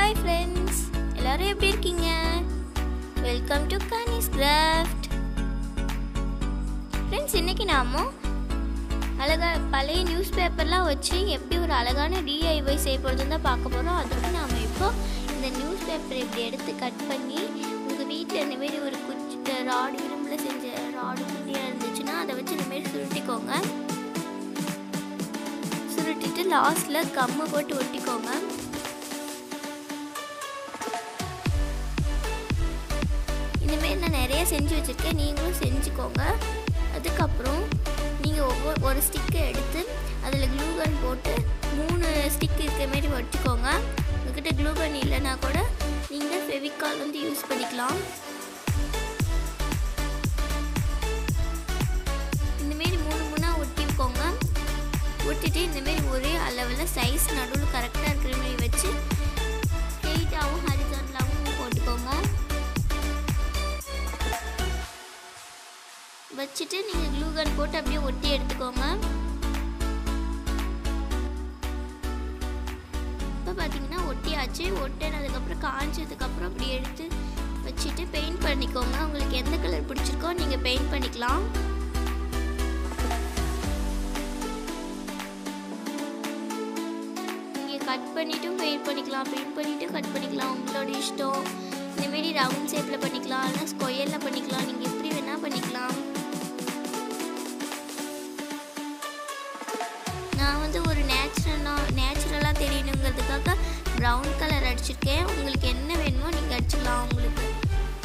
Hi friends, எல்லாரும் எப்படி இருக்கீங்க? Welcome to Kani's craft. Friends, இன்னைக்கு நாம பழைய நியூஸ் பேப்பர்லாம் வச்சு எப்படி ஒரு அழகான டிஐஒய் செய்ய போகிறதுன்னு தான் பார்க்க போகிறோம். அதுக்கு நாம் இப்போ இந்த நியூஸ் பேப்பரை இப்படி எடுத்து கட் பண்ணி உங்கள் வீட்டில் இந்தமாரி ஒரு ராடு இரும்பில் செஞ்ச ராடு குட்டியாக இருந்துச்சுன்னா அதை வச்சு இந்தமாரி சுருட்டிக்கோங்க. சுருட்டிட்டு லாஸ்ட்டில் கம்மை போட்டு ஒட்டிக்கோங்க. இந்தமாரி நான் நிறைய செஞ்சு வச்சுருக்கேன், நீங்களும் செஞ்சுக்கோங்க. அதுக்கப்புறம் நீங்கள் ஒரு ஸ்டிக்கை எடுத்து அதில் க்ளூகன் போட்டு 3 ஸ்டிக் இருக்கிற மாரி ஒட்டிக்கோங்க. உங்கள்கிட்ட க்ளூகன் இல்லைன்னா கூட நீங்கள் ஃபெவிகால் வந்து யூஸ் பண்ணிக்கலாம். இந்தமாரி 3 ஒட்டிக்கோங்க. ஒட்டிட்டு இந்தமாரி ஒரே அளவில் சைஸ் நடுவில் கரெக்டாக இருக்கிற மாரி வச்சு ஸ்ட்ரெயிட்டாகவும் ஹரிசாண்டலாகவும் போட்டுக்கோங்க. வச்சுட்டு நீங்கள் க்ளூகன் போட்டு அப்படியே ஒட்டி எடுத்துக்கோங்க. இப்போ பார்த்தீங்கன்னா ஒட்டியாச்சு. ஒட்டினதுக்கப்புறம் காய்ச்சதுக்கப்புறம் அப்படி எடுத்து வச்சுட்டு பெயிண்ட் பண்ணிக்கோங்க. உங்களுக்கு எந்த கலர் பிடிச்சிருக்கோ நீங்கள் பெயிண்ட் பண்ணிக்கலாம். நீங்கள் கட் பண்ணிவிட்டும் பெயிண்ட் பண்ணிக்கலாம், பெயிண்ட் பண்ணிவிட்டும் கட் பண்ணிக்கலாம், உங்களோட இஷ்டம். இந்தமாரி ரவுண்ட் ஷேப்பில் பண்ணிக்கலாம், இல்லைனா ஸ்கொயரில் பண்ணிக்கலாம், நீங்கள் எப்படி வேணால் பண்ணிக்கலாம். நான் வந்து ஒரு நேச்சுரலாக தெரியணுங்கிறதுக்காக ப்ரௌன் கலர் அடிச்சிருக்கேன். உங்களுக்கு என்ன வேணுமோ நீங்கள் அடிச்சுக்கலாம். உங்களுக்கு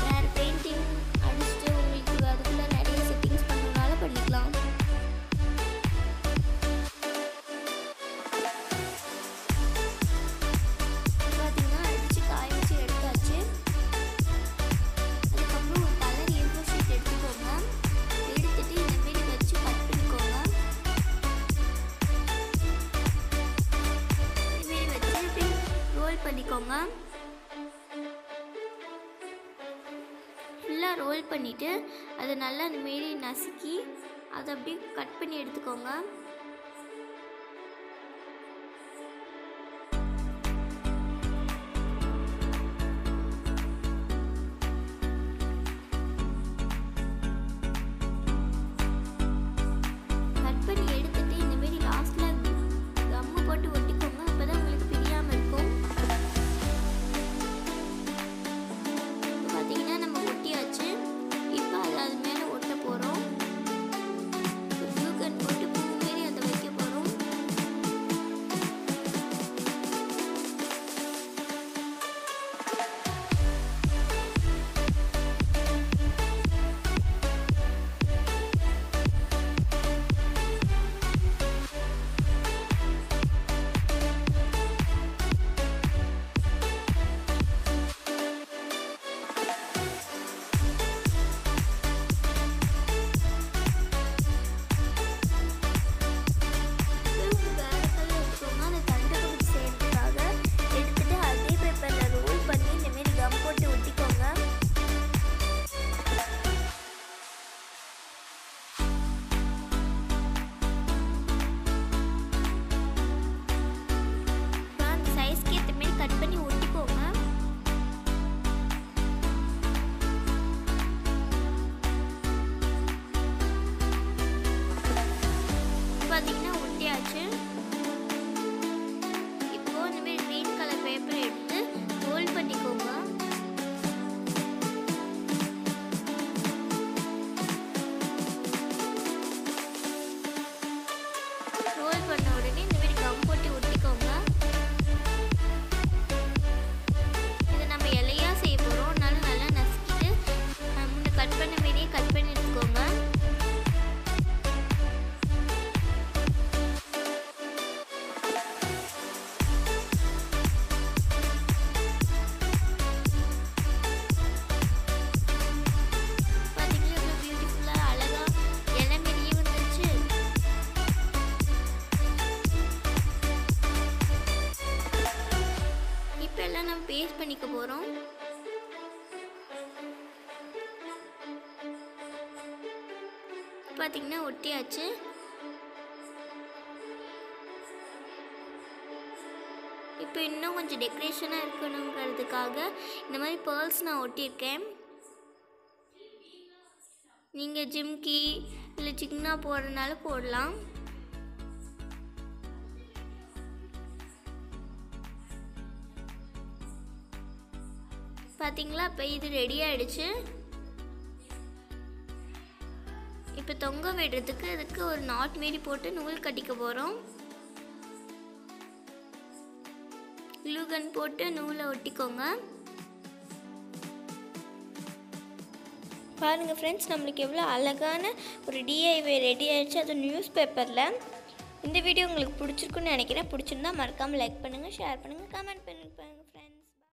வேறு பெயிண்டிங் அடிச்சுட்டு உங்களுக்கு அதுக்குள்ளே நிறைய செட்டிங்ஸ் பண்ணுறதுனால பண்ணிக்கலாம். பார்த்தீங்கன்னா அடித்து காய வச்சு எடுத்தாச்சு. அதுக்கப்புறம் ஒரு கலர் ஏ4 ஷீட் எடுத்துக்கோங்க. எடுத்துட்டு இந்தமாரி வச்சு கட் பண்ணிக்கோங்க. ரோல் பண்ணிக்கோங்க. ஃபுல்லாக ரோல் பண்ணிவிட்டு அதை நல்லா இந்தமாரி நசுக்கி அதை அப்படியே கட் பண்ணி எடுத்துக்கோங்க. கட் பண்ணி எடுத்துட்டு இந்தமாரி லாஸ்ட்டில் கம்மு போட்டு ஒட்டிக்கோங்க. அப்போ தான் உங்களுக்கு பிரியாமல் இருக்கும். பார்த்தீங்கன்னா நம்ம ஒட்டியாச்சு. இப்போ அது மேலே ஒட்ட போகிறோம். க்ளூகன் போட்டு பூ மாரி அதை வைக்க போகிறோம். பார்த்தீங்கன்னா ஒட்டியாச்சு. இப்போ இந்தமாரி க்ரீன் கலர் பேப்பர் எடுத்து ரோல் பண்ணிக்கோங்க. ரோல் பண்ண உடனே இந்தமாரி கம் போட்டு ஒட்டிக்கோங்க. இதை நம்ம இலையாக செய்ய போகிறோம். அதனால நல்லா நசுக்கிட்டு முன்ன கட் பண்ண மாரியே கட் பண்ணி எடுத்துக்கோங்க. நம்ம பேஸ்ட் பண்ணிக்க போறோம். பாத்தீங்கன்னா ஒட்டியாச்சு. இப்போ இன்னும் கொஞ்சம் டெக்கரேஷனாக இருக்கணுங்கிறதுக்காக இந்த மாதிரி பேர்ல்ஸ் நான் ஒட்டியிருக்கேன். நீங்கள் ஜிம்கி இல்லை சிக்னா போடுறதுனால போடலாம். பார்த்தீங்களா, இப்போ இது ரெடி ஆகிடுச்சு. இப்போ தொங்க விடுறதுக்கு இதுக்கு ஒரு நாட் மாரி போட்டு நூல் கட்டிக்க போகிறோம். க்ளூகன் போட்டு நூலை ஒட்டிக்கோங்க. பாருங்கள் ஃப்ரெண்ட்ஸ், நம்மளுக்கு எவ்வளோ அழகான ஒரு டிஐவை ரெடி ஆகிடுச்சு, அது நியூஸ் பேப்பரில். இந்த வீடியோ உங்களுக்கு பிடிச்சிருக்குன்னு நினைக்கிறேன். பிடிச்சிருந்தா மறக்காமல் லைக் பண்ணுங்கள், ஷேர் பண்ணுங்கள், கமெண்ட் பண்ணுங்கள்.